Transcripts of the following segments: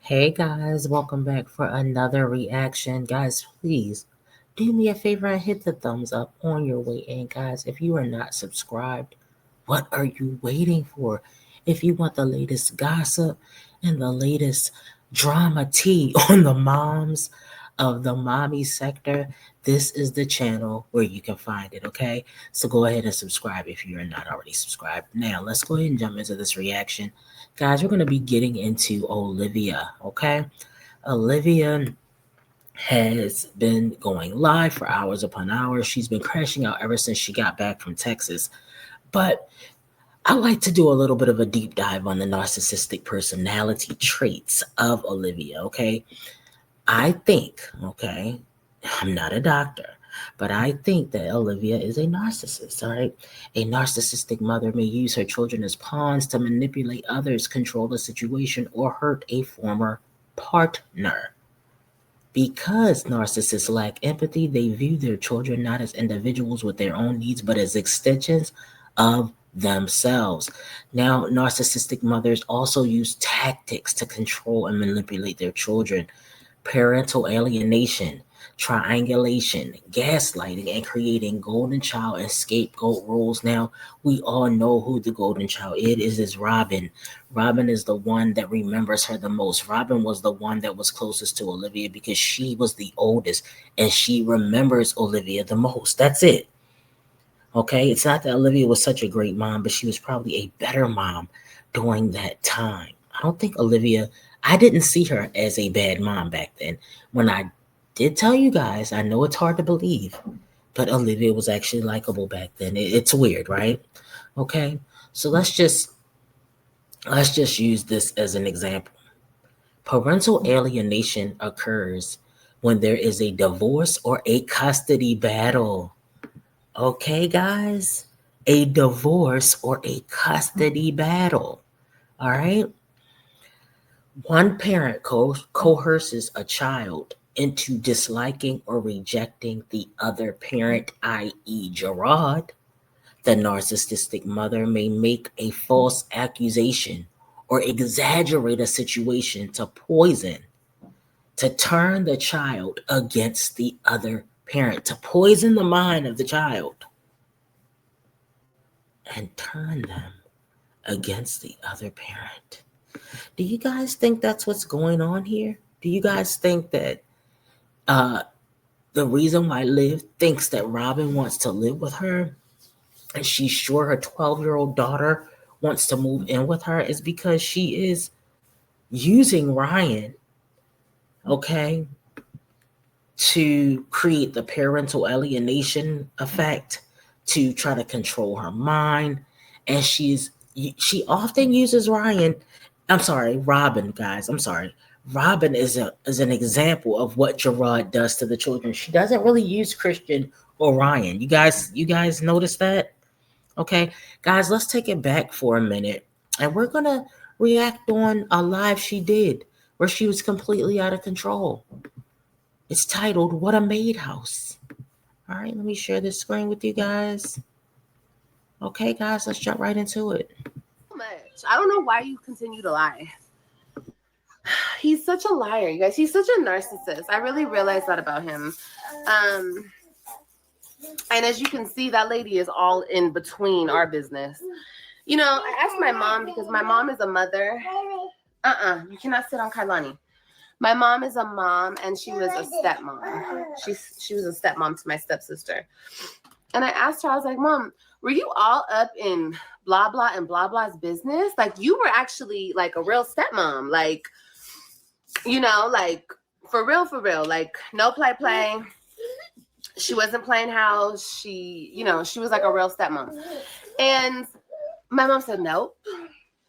Hey guys, welcome back for another reaction. Guys, please do me a favor and hit the thumbs up on your way in. Guys, if you are not subscribed, what are you waiting for? If you want the latest gossip and the latest drama tea on the moms of the mommy sector, this is the channel where you can find it, okay? So go ahead and subscribe if you are not already subscribed. Now, let's go ahead and jump into this reaction. Guys, we're going to be getting into Olivia, okay? Olivia has been going live for hours upon hours. She's been crashing out ever since she got back from Texas. But I like to do a little bit of a deep dive on the narcissistic personality traits of Olivia, okay? I think, okay, I'm not a doctor, but I think that Olivia is a narcissist, all right? A narcissistic mother may use her children as pawns to manipulate others, control the situation, or hurt a former partner. Because narcissists lack empathy, they view their children not as individuals with their own needs, but as extensions of themselves. Now, narcissistic mothers also use tactics to control and manipulate their children. Parental alienation, triangulation, gaslighting, and creating golden child and scapegoat roles. Now, we all know who the golden child is Robin. Robin is the one that remembers her the most. Robin was the one that was closest to Olivia because she was the oldest and she remembers Olivia the most. That's it. Okay, it's not that Olivia was such a great mom, but she was probably a better mom during that time. I don't think Olivia, I didn't see her as a bad mom back then. When I did tell you guys, I know it's hard to believe, but Olivia was actually likable back then. It's weird, right? Okay, so let's just use this as an example. Parental alienation occurs when there is a divorce or a custody battle. Okay, guys? A divorce or a custody battle. All right? One parent coerces a child into disliking or rejecting the other parent, i.e., Gerard. The narcissistic mother may make a false accusation or exaggerate a situation to poison, to turn the child against the other parent, to poison the mind of the child and turn them against the other parent. Do you guys think that's what's going on here? Do you guys think that uh, the reason why Liv thinks that Robin wants to live with her and she's sure her 12-year-old daughter wants to move in with her is because she is using Ryan, okay, to create the parental alienation effect, to try to control her mind. And she often uses Robin, guys. I'm sorry. Robin is an example of what Gerard does to the children. She doesn't really use Christian or Ryan. You guys notice that? Okay. Guys, let's take it back for a minute. And we're gonna react on a live she did where she was completely out of control. It's titled What a Maid House. All right, let me share this screen with you guys. Okay, guys, let's jump right into it. Much. I don't know why you continue to lie. He's such a liar, you guys. He's such a narcissist. I really realized that about him. And as you can see, that lady is all in between our business. You know, I asked my mom because my mom is a mother. You cannot sit on Kailani. My mom is a mom and she was a stepmom. She was a stepmom to my stepsister. And I asked her, I was like, Mom, were you all up in blah, blah, and blah, blah's business? Like, you were actually like a real stepmom. Like, you know, like, for real, like, no play. She wasn't playing house. She was like a real stepmom. And my mom said, nope.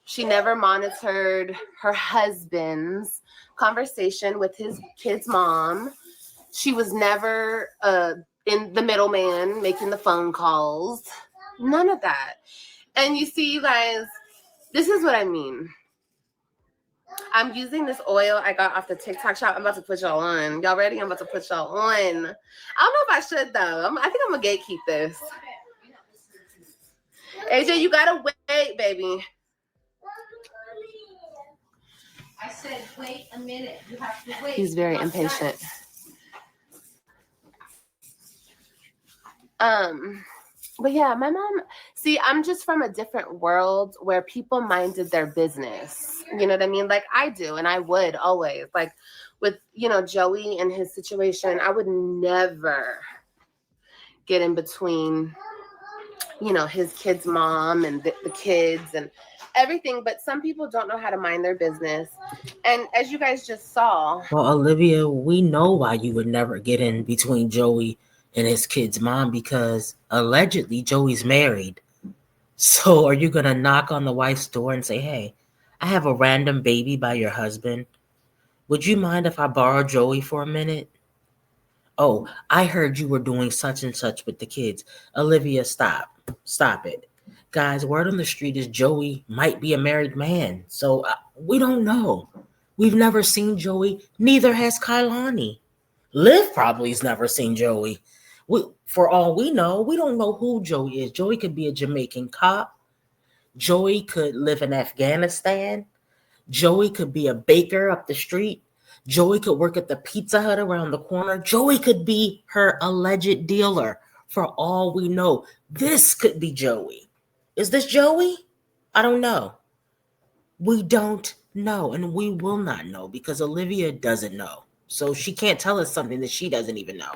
She never monitored her husband's conversation with his kid's mom. She was never in the middleman making the phone calls. None of that. And you see, you guys, this is what I mean. I'm using this oil I got off the TikTok shop. I'm about to put y'all on. Y'all ready? I'm about to put y'all on. I don't know if I should, though. I think I'm going to gatekeep this. AJ, you got to wait, baby. I said, wait a minute. You have to wait. He's very impatient. But yeah, my mom, see, I'm just from a different world where people minded their business. You know what I mean? Like I do, and I would always. Like with, Joey and his situation, I would never get in between, his kid's mom and the kids and everything. But some people don't know how to mind their business. And as you guys just saw. Well, Olivia, we know why you would never get in between Joey and his kid's mom, because allegedly Joey's married. So are you going to knock on the wife's door and say, hey, I have a random baby by your husband. Would you mind if I borrow Joey for a minute? Oh, I heard you were doing such and such with the kids. Olivia, stop. Stop it. Guys, word on the street is Joey might be a married man. So we don't know. We've never seen Joey. Neither has Kailani. Liv probably has never seen Joey. For all we know, we don't know who Joey is. Joey could be a Jamaican cop. Joey could live in Afghanistan. Joey could be a baker up the street. Joey could work at the Pizza Hut around the corner. Joey could be her alleged dealer. For all we know, this could be Joey. Is this Joey? I don't know. We don't know, and we will not know because Olivia doesn't know. So she can't tell us something that she doesn't even know.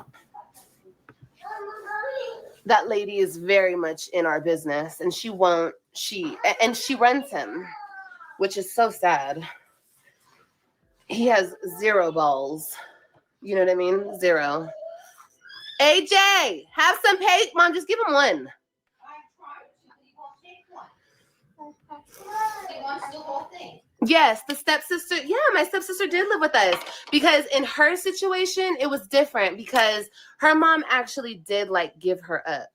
That lady is very much in our business, and she runs him, which is so sad. He has 0 balls. You know what I mean? 0. AJ, have some pay. Mom, just give him one. He wants the whole thing. Yes, the stepsister. Yeah, my stepsister did live with us because in her situation, it was different because her mom actually did give her up.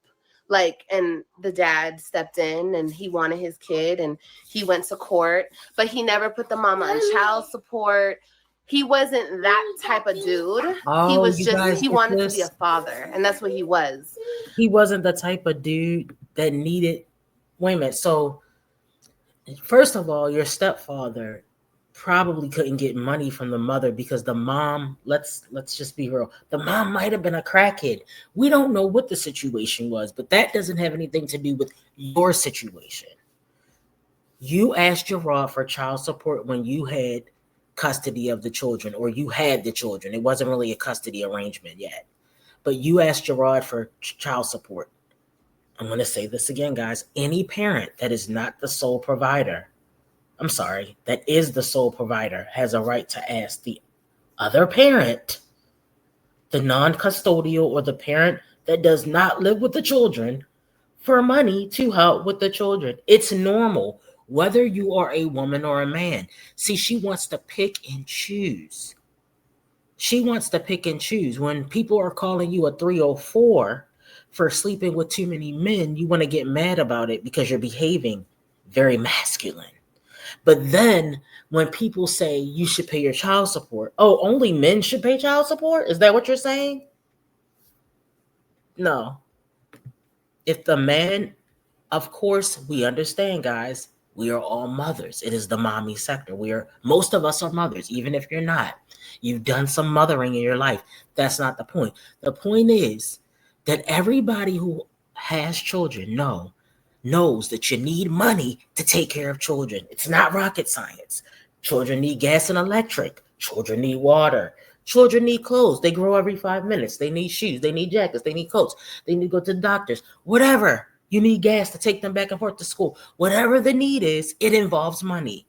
And the dad stepped in and he wanted his kid and he went to court, but he never put the mama on child support. He wasn't that type of dude. He was he wanted to be a father, and that's what he was. He wasn't the type of dude that needed women. So first of all, your stepfather probably couldn't get money from the mother because the mom, let's just be real, the mom might have been a crackhead. We don't know what the situation was, but that doesn't have anything to do with your situation. You asked Gerard for child support when you had custody of the children, or you had the children. It wasn't really a custody arrangement yet, but you asked Gerard for child support. I'm going to say this again, guys. Any parent that is not the sole provider, that is the sole provider, has a right to ask the other parent, the non-custodial or the parent that does not live with the children, for money to help with the children. It's normal, whether you are a woman or a man. See, she wants to pick and choose. When people are calling you a 304 for sleeping with too many men, you want to get mad about it because you're behaving very masculine. But then when people say you should pay your child support, oh, only men should pay child support? Is that what you're saying? No. If the man, of course, we understand, guys, we are all mothers. It is the mommy sector. Most of us are mothers, even if you're not. You've done some mothering in your life. That's not the point. The point is that everybody who has children knows that you need money to take care of children. It's not rocket science. Children need gas and electric. Children need water. Children need clothes. They grow every 5 minutes. They need shoes. They need jackets. They need coats. They need to go to the doctors. Whatever. You need gas to take them back and forth to school. Whatever the need is, it involves money.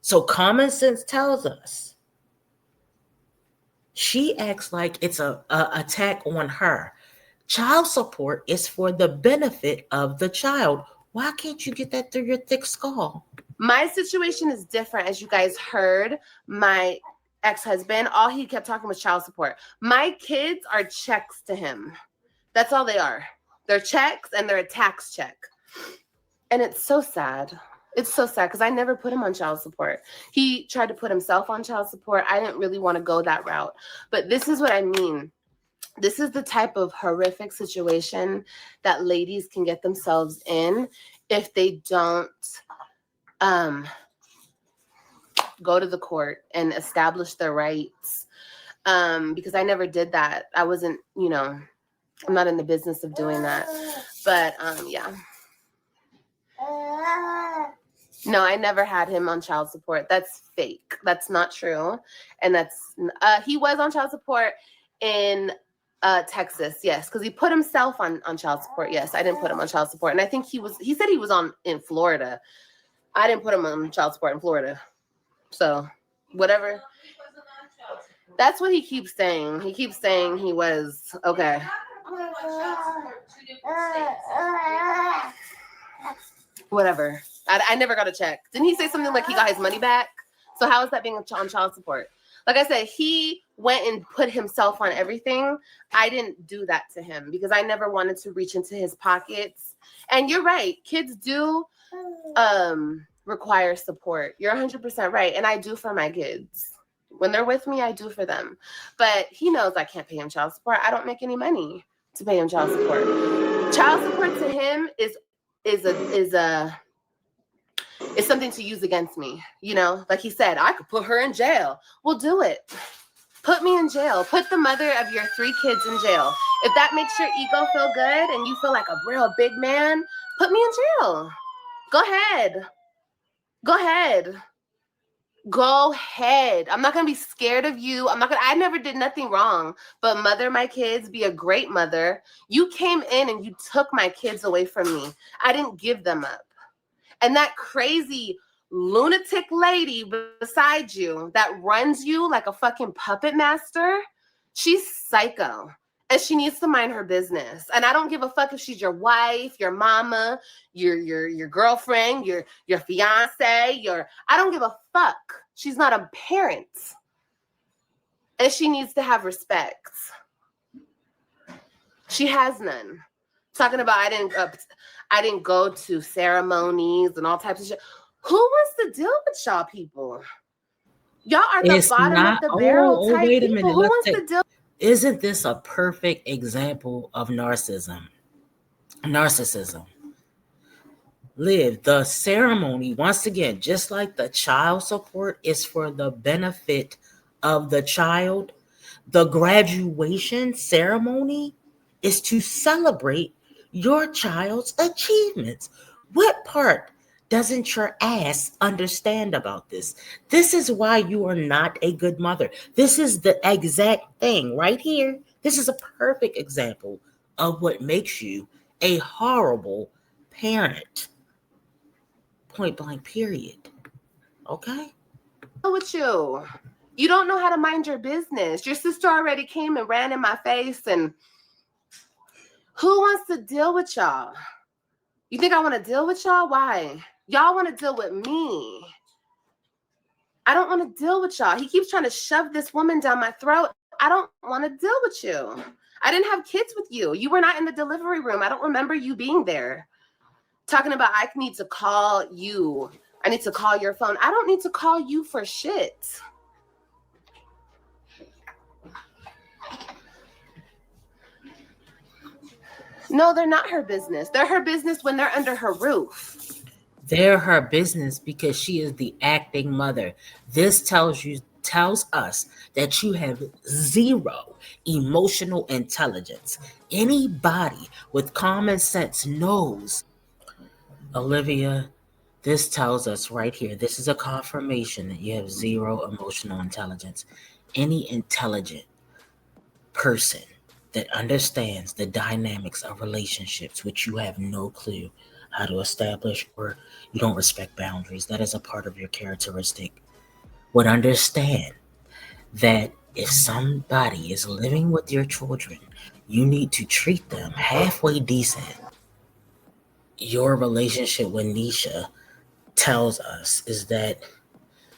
So common sense tells us. She acts like it's a attack on her. Child support is for the benefit of the child. Why can't you get that through your thick skull? My situation is different. As you guys heard, my ex-husband, all he kept talking was child support. My kids are checks to him. That's all they are. They're checks and they're a tax check. And it's so sad. It's so sad because I never put him on child support. He tried to put himself on child support. I didn't really want to go that route. But this is what I mean. This is the type of horrific situation that ladies can get themselves in if they don't go to the court and establish their rights. Because I never did that. I wasn't, I'm not in the business of doing that. But yeah. No, I never had him on child support. That's fake. That's not true. And he was on child support in Texas, yes, because he put himself on child support. Yes, I didn't put him on child support. And I think he said he was in Florida. I didn't put him on child support in Florida. So whatever. That's what he keeps saying. He keeps saying he was. Okay. Whatever. I never got a check. Didn't he say something like he got his money back? So how is that being on child support? Like I said, he went and put himself on everything. I didn't do that to him because I never wanted to reach into his pockets. And you're right. Kids do require support. You're 100% right. And I do for my kids. When they're with me, I do for them. But he knows I can't pay him child support. I don't make any money to pay him child support. Child support to him is something to use against me. Like he said, I could put her in jail. Well, do it. Put me in jail. Put the mother of your 3 kids in jail. If that makes your ego feel good and you feel like a real big man, put me in jail. Go ahead. Go ahead. Go ahead. I'm not going to be scared of you. I never did nothing wrong, but mother my kids, be a great mother. You came in and you took my kids away from me. I didn't give them up. And that crazy lunatic lady beside you that runs you like a fucking puppet master, she's psycho. And she needs to mind her business. And I don't give a fuck if she's your wife, your mama, your girlfriend, your fiance, I don't give a fuck. She's not a parent. And she needs to have respect. She has none. Talking about I didn't go to ceremonies and all types of shit. Who wants to deal with y'all people? Y'all are the bottom of the barrel type wait a people. minute. Who wants to deal? Isn't this a perfect example of narcissism? Live, the ceremony, once again, just like the child support is for the benefit of the child, the graduation ceremony is to celebrate your child's achievements. What part doesn't your ass understand about this? This is why you are not a good mother. This is the exact thing right here. This is a perfect example of what makes you a horrible parent. Point blank, period. Okay? With you. You don't know how to mind your business. Your sister already came and ran in my face, and who wants to deal with y'all? You think I want to deal with y'all? Why? Y'all want to deal with me. I don't want to deal with y'all. He keeps trying to shove this woman down my throat. I don't want to deal with you. I didn't have kids with you. You were not in the delivery room. I don't remember you being there. Talking about I need to call you. I need to call your phone. I don't need to call you for shit. No, they're not her business. They're her business when they're under her roof. They're her business because she is the acting mother. This tells us that you have zero emotional intelligence. Anybody with common sense knows. Olivia, this tells us right here, this is a confirmation that you have zero emotional intelligence. Any intelligent person that understands the dynamics of relationships, which you have no clue how to establish, or you don't respect boundaries, that is a part of your characteristic, would understand that if somebody is living with your children, you need to treat them halfway decent. Your relationship with Nisha tells us is that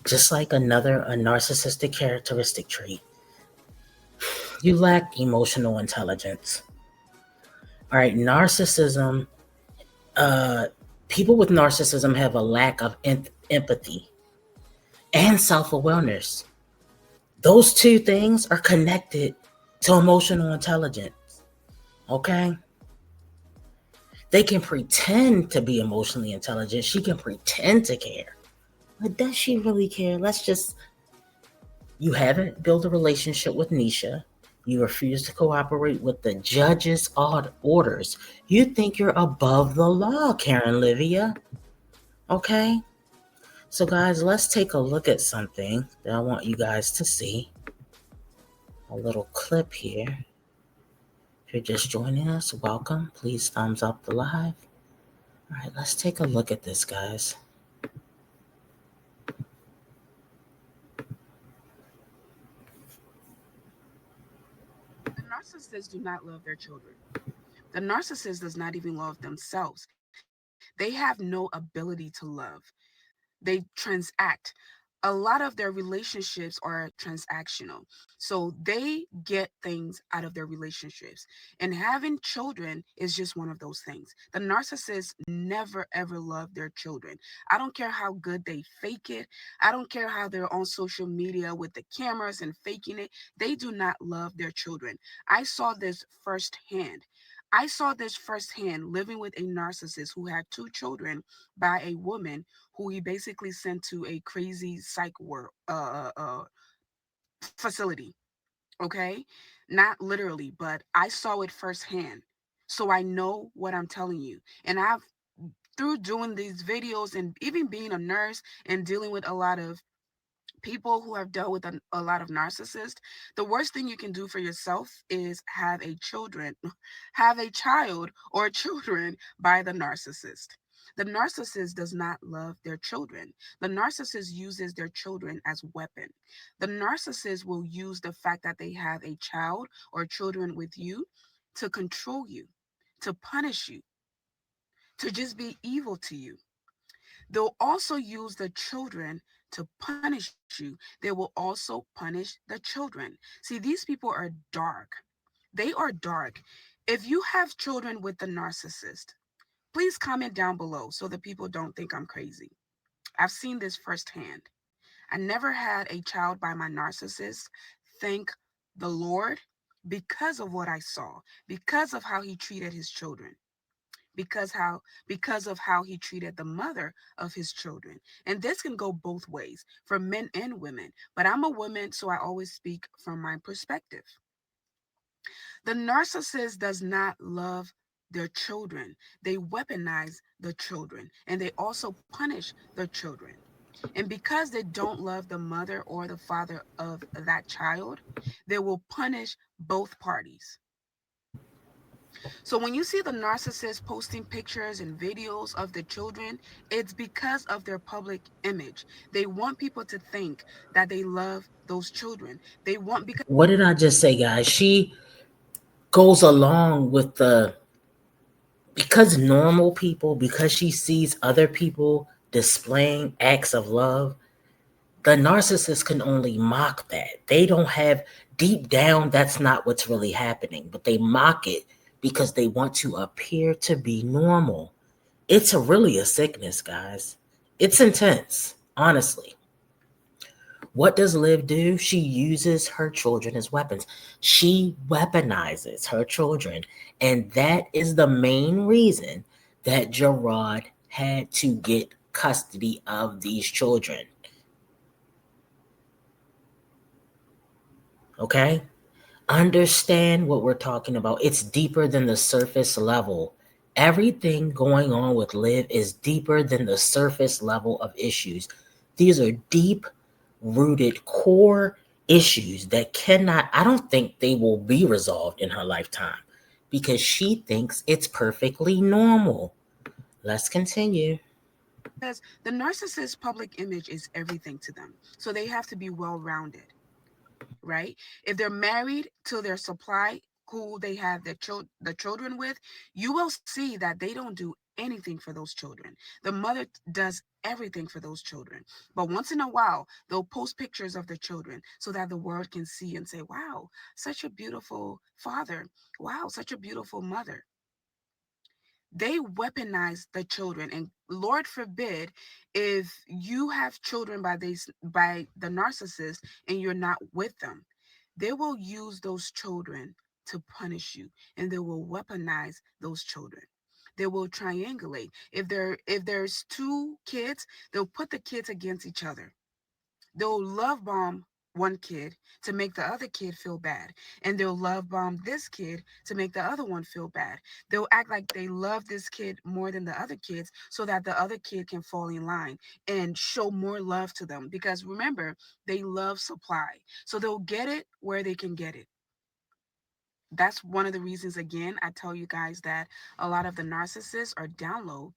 just like a narcissistic characteristic trait, you lack emotional intelligence. All right, narcissism, people with narcissism have a lack of empathy and self-awareness. Those two things are connected to emotional intelligence, okay? They can pretend to be emotionally intelligent. She can pretend to care, But does she really care? Let's just, you haven't built a relationship with Nisha. You refuse to cooperate with the judge's odd orders. You think you're above the law, Karen Livia. Okay? So, guys, let's take a look at something that I want you guys to see. A little clip here. If you're just joining us, welcome. Please thumbs up the live. All right, let's take a look at this, guys. The narcissists do not love their children. The narcissist does not even love themselves. They have no ability to love. They transact. A lot of their relationships are transactional. So they get things out of their relationships. And having children is just one of those things. The narcissists never ever love their children. I don't care how good they fake it. I don't care how they're on social media with the cameras and faking it. They do not love their children. I saw this firsthand. I saw this firsthand living with a narcissist who had two children by a woman who he basically sent to a crazy psych ward facility. Okay, not literally, but I saw it firsthand, so I know what I'm telling you. And I've through doing these videos and even being a nurse and dealing with a lot of people who have dealt with a lot of narcissists, the worst thing you can do for yourself is have a children have a child or children by the narcissist. The narcissist does not love their children. The narcissist uses their children as weapon. The narcissist will use the fact that they have a child or children with you to control you, to punish you, to just be evil to you. They'll also use the children to punish you. They will also punish the children. See, these people are dark. They are dark. If you have children with the narcissist, please comment down below so that people don't think I'm crazy. I've seen this firsthand. I never had a child by my narcissist. Thank the Lord because of what I saw, because of how he treated his children, because of how he treated the mother of his children. And this can go both ways for men and women, but I'm a woman, so I always speak from my perspective. The narcissist does not love their children. They weaponize the children and they also punish the children. And because they don't love the mother or the father of that child, they will punish both parties. So when you see the narcissist posting pictures and videos of the children, it's because of their public image. They want people to think that they love those children. They want because What did I just say, guys? She goes along with the, because normal people, because she sees other people displaying acts of love, the narcissist can only mock that. They don't have, deep down, that's not what's really happening, but they mock it because they want to appear to be normal. It's really a sickness, guys. It's intense, honestly. What does Liv do? She uses her children as weapons. She weaponizes her children. And that is the main reason that Gerard had to get custody of these children. Okay? Understand what we're talking about. It's deeper than the surface level. Everything going on with Liv is deeper than the surface level of issues. These are deep rooted core issues that cannot, I don't think they will be resolved in her lifetime because she thinks it's perfectly normal. Let's continue. the narcissist's public image is everything to them. So they have to be well rounded, right? If they're married to their supply, who they have the children with, you will see that they don't do anything for those children. The mother does everything for those children. But once in a while, they'll post pictures of the children so that the world can see and say, wow, such a beautiful father. Wow, such a beautiful mother. They weaponize the children, and Lord forbid if you have children by the narcissist and you're not with them, they will use those children to punish you, and they will weaponize those children. they will triangulate. If there's two kids, they'll put the kids against each other. They'll love bomb one kid to make the other kid feel bad, and they'll love bomb this kid to make the other one feel bad. They'll act like they love this kid more than the other kids so that the other kid can fall in line and show more love to them, because remember, they love supply, so they'll get it where they can get it. That's one of the reasons, again, I tell you guys that a lot of the narcissists are down low.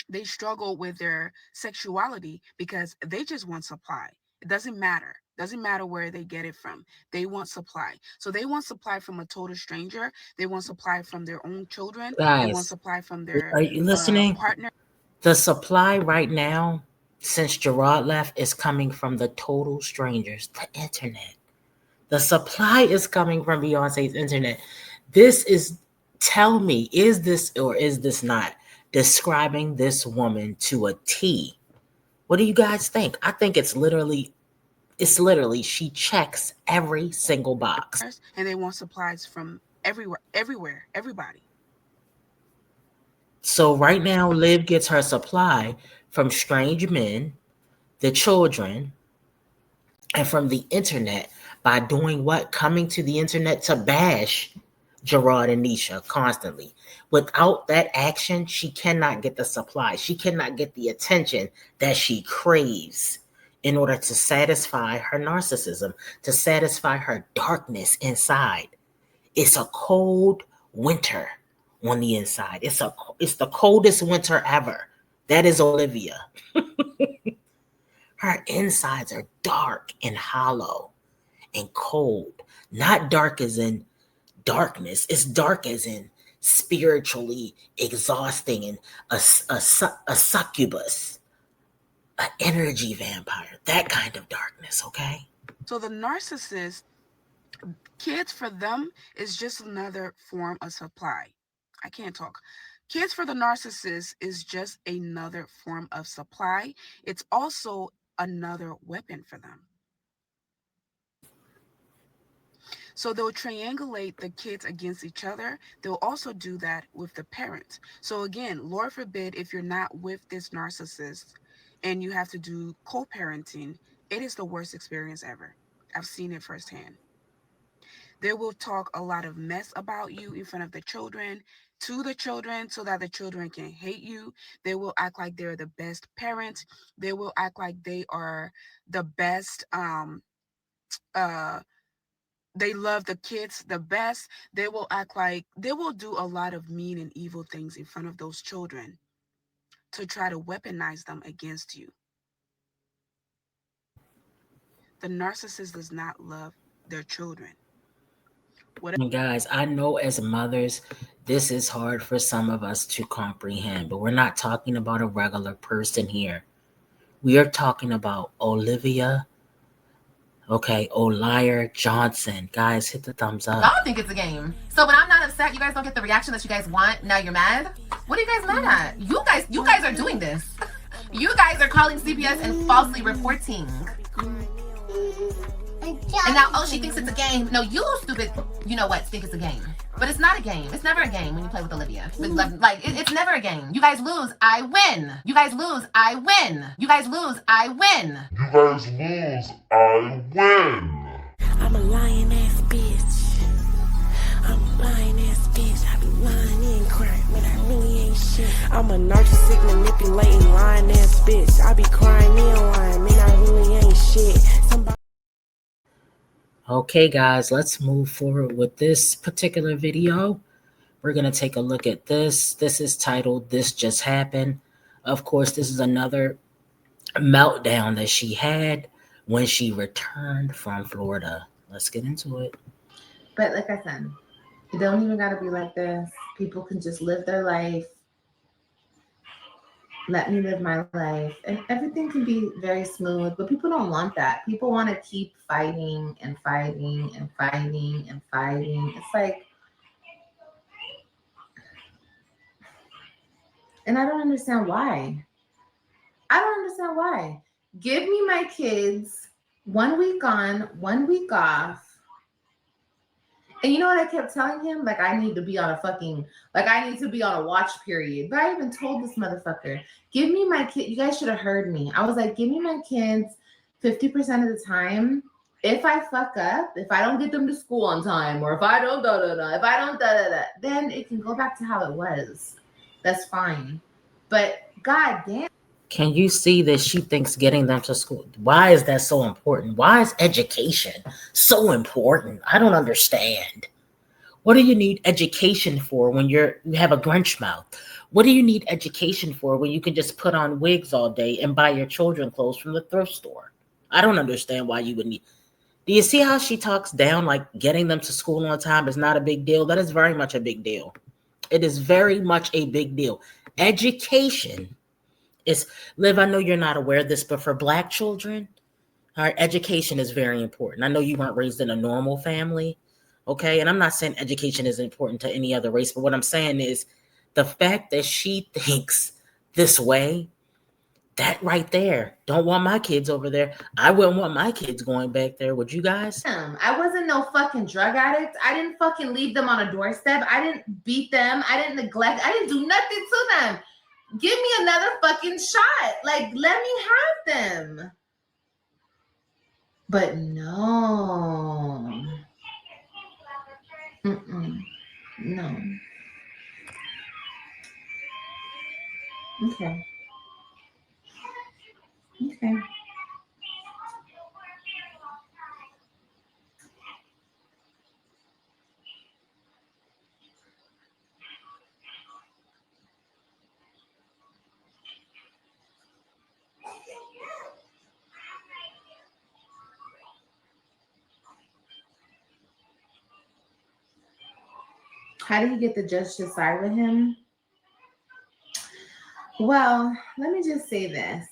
They struggle with their sexuality because they just want supply. It doesn't matter. Doesn't matter where they get it from. They want supply. So they want supply from a total stranger. They want supply from their own children. They want Guys, supply from their are you listening? partner. The supply right now, since Gerard left, is coming from the total strangers, the internet. The supply is coming from Beyonce's internet. This is, tell me, is this or is this not describing this woman to a T? What do you guys think? I think it's literally she checks every single box. And they want supplies from everywhere, everybody. So right now, Liv gets her supply from strange men, the children, and from the internet by doing what? Coming to the internet to bash Gerard and Nisha constantly. Without that action, she cannot get the supply. She cannot get the attention that she craves in order to satisfy her narcissism, to satisfy her darkness inside. It's a cold winter on the inside. It's the coldest winter ever. That is Olivia. Her insides are dark and hollow and cold. Not dark as in darkness. It's dark as in spiritually exhausting and a succubus, an energy vampire, that kind of darkness, okay? So the narcissist, kids for them is just another form of supply. I can't talk. Kids for the narcissist is just another form of supply. It's also another weapon for them. So they'll triangulate the kids against each other. They'll also do that with the parents. So again, Lord forbid, if you're not with this narcissist and you have to do co-parenting, it is the worst experience ever. I've seen it firsthand. They will talk a lot of mess about you in front of the children, to the children, so that the children can hate you. They will act like they're the best parents. They will act like they are the best, they love the kids the best. They will act like they will do a lot of mean and evil things in front of those children to try to weaponize them against you. The narcissist does not love their children. And guys, I know as mothers, this is hard for some of us to comprehend, but we're not talking about a regular person here. We are talking about Olivia, okay, Oliar Johnson. Guys, hit the thumbs up. Y'all think it's a game. So when I'm not upset, you guys don't get the reaction that you guys want. Now you're mad. What are you guys mad at? You guys are doing this. You guys are calling CPS and falsely reporting. And now, oh, she thinks it's a game. No, you stupid, you know what, think it's a game. But it's not a game. It's never a game when you play with Olivia. It's never a game. You guys lose, I win. You guys lose, I win. You guys lose, I win. You guys lose, I win. I'm a lying ass bitch. I'm a lying ass bitch. I be lying and crying, man, I really ain't shit. I'm a narcissistic, manipulating, lying ass bitch. I be crying and lying, man, I really ain't shit. Okay, guys, let's move forward with this particular video. We're going to take a look at this. This is titled, This Just Happened. Of course, this is another meltdown that she had when she returned from Florida. Let's get into it. But like I said, it don't even got to be like this. People can just live their life. Let me live my life. And everything can be very smooth, but people don't want that. People want to keep fighting and fighting and fighting and fighting. It's like, and I don't understand why. I don't understand why. Give me my kids 1 week on, 1 week off, And you know what I kept telling him? Like, I need to be on a watch period. But I even told this motherfucker, give me my kid. You guys should have heard me. I was like, give me my kids 50% of the time. If I fuck up, if I don't get them to school on time, or if I don't if I don't then it can go back to how it was. That's fine. But god damn. Can you see that she thinks getting them to school? Why is that so important? Why is education so important? I don't understand. What do you need education for when you have a Grinch mouth? What do you need education for when you can just put on wigs all day and buy your children clothes from the thrift store? I don't understand why you would need. Do you see how she talks down like getting them to school on time is not a big deal? That is very much a big deal. It is very much a big deal. Education is, Liv, I know you're not aware of this, but for Black children, our education is very important. I know you weren't raised in a normal family, okay? And I'm not saying education isn't important to any other race, but what I'm saying is the fact that she thinks this way, that right there, don't want my kids over there. I wouldn't want my kids going back there. Would you guys? I wasn't no fucking drug addict. I didn't fucking leave them on a doorstep. I didn't beat them. I didn't neglect. I didn't do nothing to them. Give me another fucking shot. Like, let me have them. But no. No. Okay. Okay. How do you get the judge to side with him? Well, let me just say this.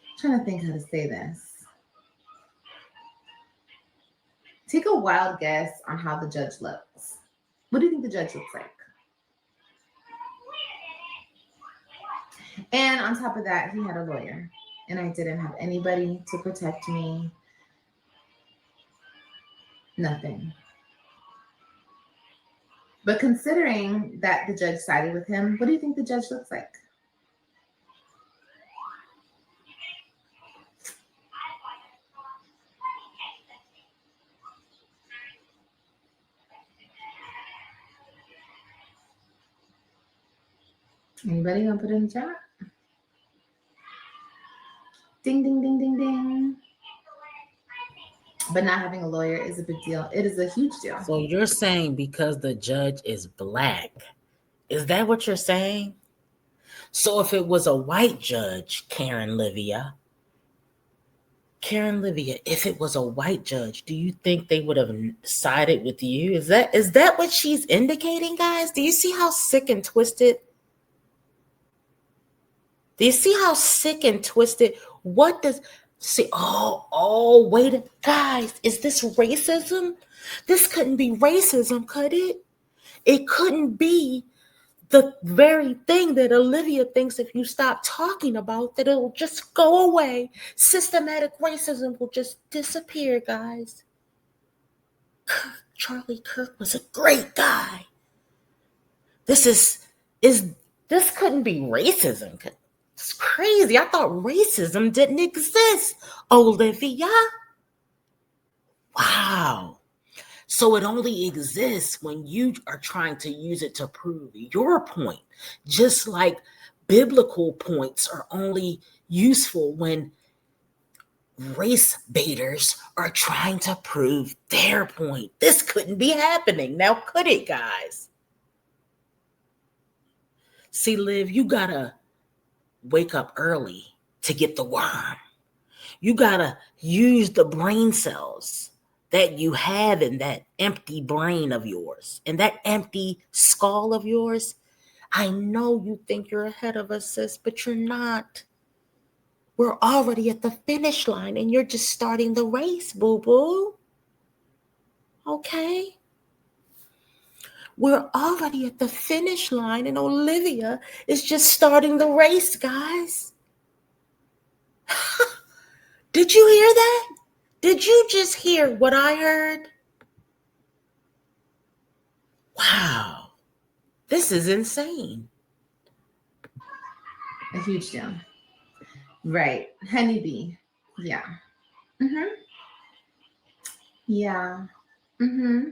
I'm trying to think how to say this. Take a wild guess on how the judge looks. What do you think the judge looks like? And on top of that, he had a lawyer, and I didn't have anybody to protect me. Nothing. But considering that the judge sided with him, what do you think the judge looks like? Anybody gonna put it in the chat? Ding, ding, ding, ding, ding. But not having a lawyer is a big deal. It is a huge deal. So you're saying because the judge is Black, is that what you're saying? So if it was a white judge, Karen Livia, if it was a white judge, do you think they would have sided with you? Is that what she's indicating, guys? Do you see how sick and twisted? Do you see how sick and twisted? What does see? Oh, wait, guys, is this racism? This couldn't be racism, could it? It couldn't be the very thing that Olivia thinks if you stop talking about, that it'll just go away. Systematic racism will just disappear, guys. Charlie Kirk was a great guy. This couldn't be racism. It's crazy. I thought racism didn't exist, Olivia. Wow. So it only exists when you are trying to use it to prove your point. Just like biblical points are only useful when race baiters are trying to prove their point. This couldn't be happening. Now, could it, guys? See, Liv, you gotta wake up early to get the worm. You gotta use the brain cells that you have in that empty brain of yours, and that empty skull of yours. I know you think you're ahead of us, sis, but you're not. We're already at the finish line, and you're just starting the race, boo-boo. Okay? We're already at the finish line, and Olivia is just starting the race, guys. Did you hear that? Did you just hear what I heard? Wow. This is insane. A huge deal. Right. Honeybee. Yeah. Mm-hmm. Yeah. Mm-hmm.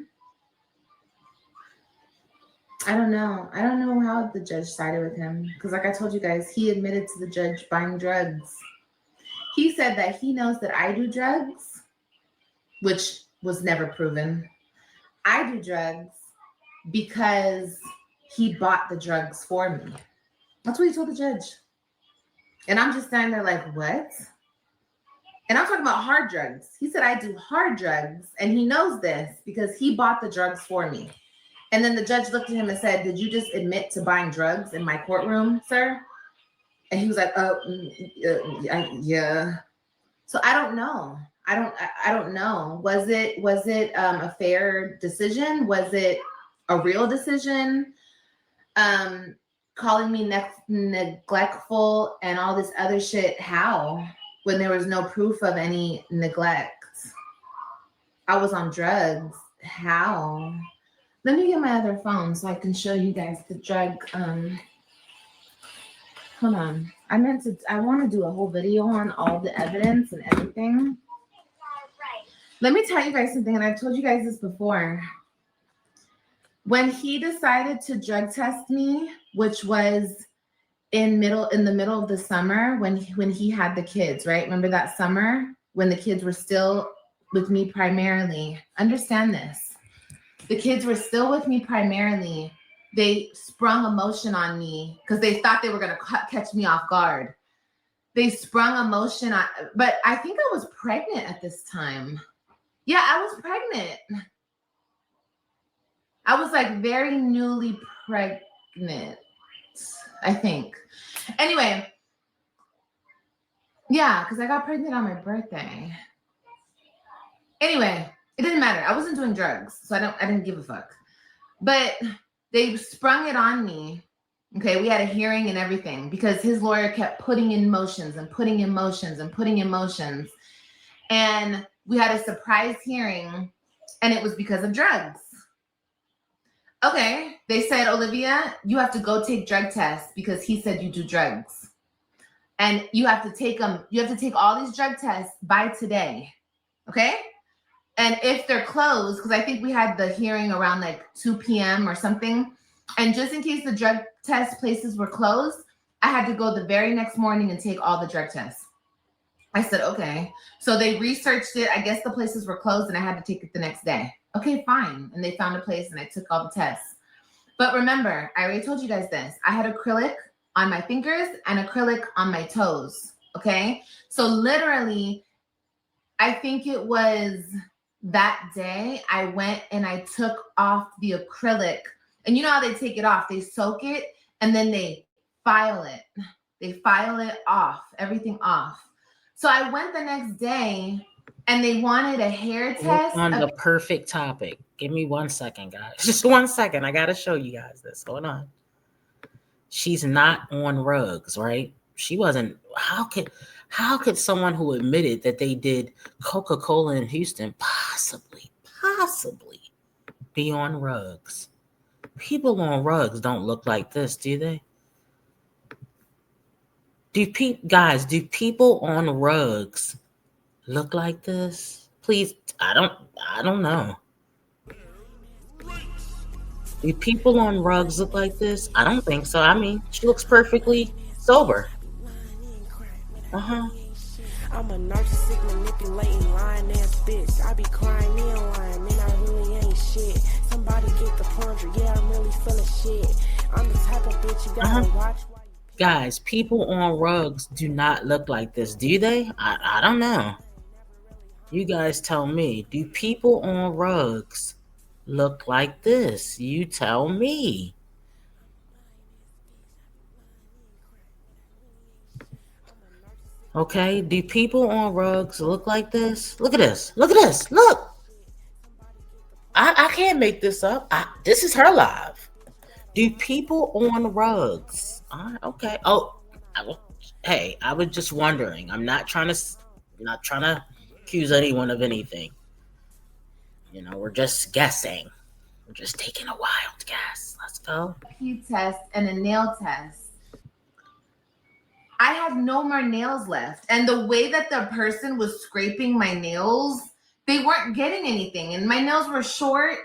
I don't know. I don't know how the judge sided with him. Because like I told you guys, he admitted to the judge buying drugs. He said that he knows that I do drugs, which was never proven. I do drugs because he bought the drugs for me. That's what he told the judge. And I'm just standing there like, what? And I'm talking about hard drugs. He said I do hard drugs, and he knows this because he bought the drugs for me. And then the judge looked at him and said, did you just admit to buying drugs in my courtroom, sir? And he was like, yeah. So I don't know. I don't know. Was it a fair decision? Was it a real decision? Calling me neglectful and all this other shit. How? When there was no proof of any neglect. I was on drugs. How? Let me get my other phone so I can show you guys the drug. Hold on. I want to do a whole video on all the evidence and everything. Let me tell you guys something, and I've told you guys this before. When he decided to drug test me, which was in the middle of the summer when he had the kids, right? Remember that summer when the kids were still with me primarily? Understand this. The kids were still with me primarily. They sprung emotion on me because they thought they were going to catch me off guard. They sprung emotion on, but I think I was pregnant at this time. Yeah, I was pregnant. I was like very newly pregnant, I think. Anyway, yeah, because I got pregnant on my birthday. Anyway, it didn't matter. I wasn't doing drugs, so I didn't give a fuck. But they sprung it on me. Okay, we had a hearing and everything because his lawyer kept putting in motions and putting in motions and putting in motions. And we had a surprise hearing, and it was because of drugs. Okay, they said, Olivia, you have to go take drug tests because he said you do drugs. And you have to take them. You have to take all these drug tests by today. Okay? And if they're closed, because I think we had the hearing around like 2 p.m. or something. And just in case the drug test places were closed, I had to go the very next morning and take all the drug tests. I said, okay. So they researched it. I guess the places were closed and I had to take it the next day. Okay, fine. And they found a place and I took all the tests. But remember, I already told you guys this. I had acrylic on my fingers and acrylic on my toes. Okay. So literally, I think it was that day I went and I took off the acrylic. And you know how they take it off? They soak it and then they file it. They file it off, everything off. So I went the next day and they wanted a hair test. On the perfect topic. Give me 1 second, guys. Just 1 second. I got to show you guys this. Hold on. She's not on rugs, right? She wasn't. How could someone who admitted that they did Coca-Cola in Houston possibly be on rugs? People on rugs don't look like this, do they? Do people on rugs look like this? Please, I don't know. Do people on rugs look like this? I don't think so. I mean, she looks perfectly sober. I'm a narcissistic, manipulating, lying ass bitch. I be crying in line, man, I really ain't shit. Somebody get the plunger, yeah, I'm really full of shit. I'm the type of bitch you gotta watch. Guys, people on rugs do not look like this, do they? I don't know. You guys tell me. Do people on rugs look like this? You tell me. Okay, do people on rugs look like this? Look at this. Look at this. Look. I can't make this up. This is her live. Do people on rugs? Okay. Oh, hey, I was just wondering. I'm not trying to accuse anyone of anything. You know, we're just guessing. We're just taking a wild guess. Let's go. Pee test and a nail test. I had no more nails left. And the way that the person was scraping my nails, they weren't getting anything. And my nails were short.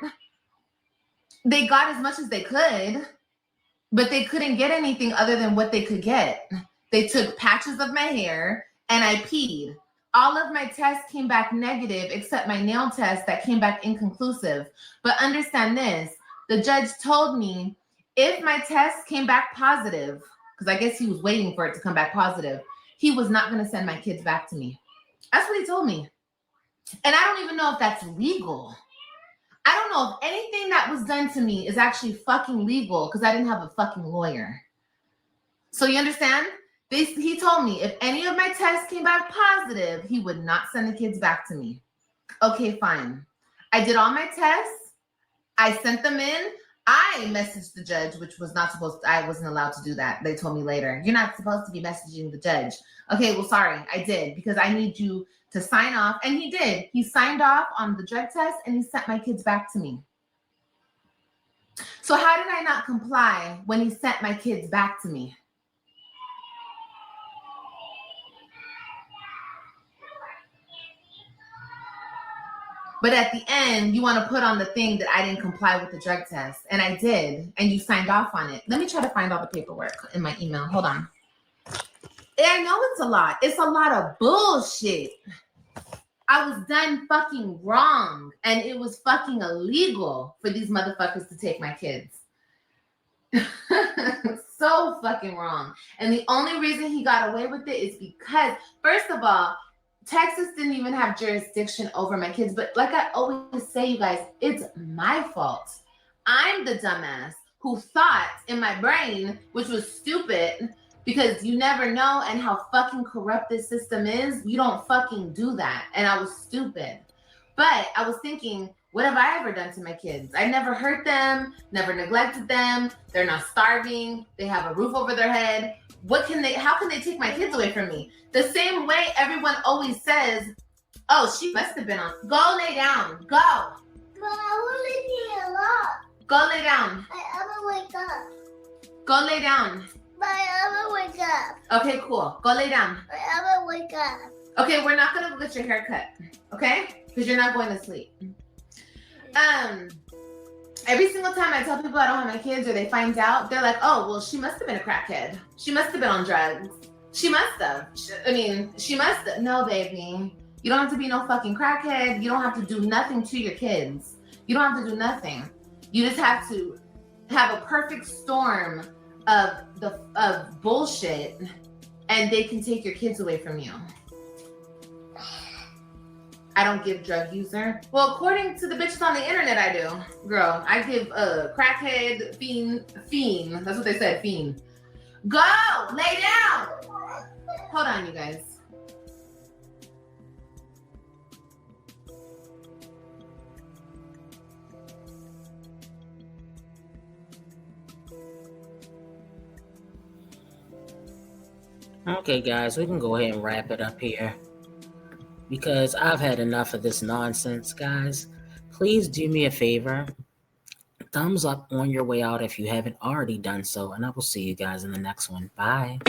They got as much as they could, but they couldn't get anything other than what they could get. They took patches of my hair and I peed. All of my tests came back negative except my nail test that came back inconclusive. But understand this, the judge told me if my test came back positive, because I guess he was waiting for it to come back positive, he was not going to send my kids back to me. That's what he told me. And I don't even know if that's legal. I don't know if anything that was done to me is actually fucking legal because I didn't have a fucking lawyer. So you understand? He told me if any of my tests came back positive, he would not send the kids back to me. Okay, fine. I did all my tests. I sent them in. I messaged the judge, which was not supposed to, I wasn't allowed to do that. They told me later, you're not supposed to be messaging the judge. Okay, well, sorry, I did because I need you to sign off. And he did. He signed off on the drug test and he sent my kids back to me. So how did I not comply when he sent my kids back to me? But at the end, you want to put on the thing that I didn't comply with the drug test. And I did. And you signed off on it. Let me try to find all the paperwork in my email. Hold on. I know it's a lot. It's a lot of bullshit. I was done fucking wrong. And it was fucking illegal for these motherfuckers to take my kids. So fucking wrong. And the only reason he got away with it is because, first of all, Texas didn't even have jurisdiction over my kids. But like I always say, you guys, it's my fault. I'm the dumbass who thought in my brain, which was stupid, because you never know and how fucking corrupt this system is. You don't fucking do that. And I was stupid. But I was thinking, what have I ever done to my kids? I never hurt them, never neglected them. They're not starving. They have a roof over their head. How can they take my kids away from me? The same way everyone always says, oh, she must have been on. Go lay down. Go. But I want to be alone. Go lay down. I ever wake up. Go lay down. But I ever wake up. Okay, cool. Go lay down. I ever wake up. Okay, we're not gonna go get your hair cut. Okay? Because you're not going to sleep. Every single time I tell people I don't have my kids or they find out, they're like, oh, well, she must have been a crackhead. She must have been on drugs. She must have. She must have. No, baby. You don't have to be no fucking crackhead. You don't have to do nothing to your kids. You don't have to do nothing. You just have to have a perfect storm of bullshit and they can take your kids away from you. I don't give drug user. Well, according to the bitches on the internet, I do. Girl, I give crackhead, fiend. That's what they said, fiend. Go! Lay down! Hold on, you guys. Okay, guys, we can go ahead and wrap it up here. Because I've had enough of this nonsense, guys. Please do me a favor. Thumbs up on your way out if you haven't already done so. And I will see you guys in the next one. Bye.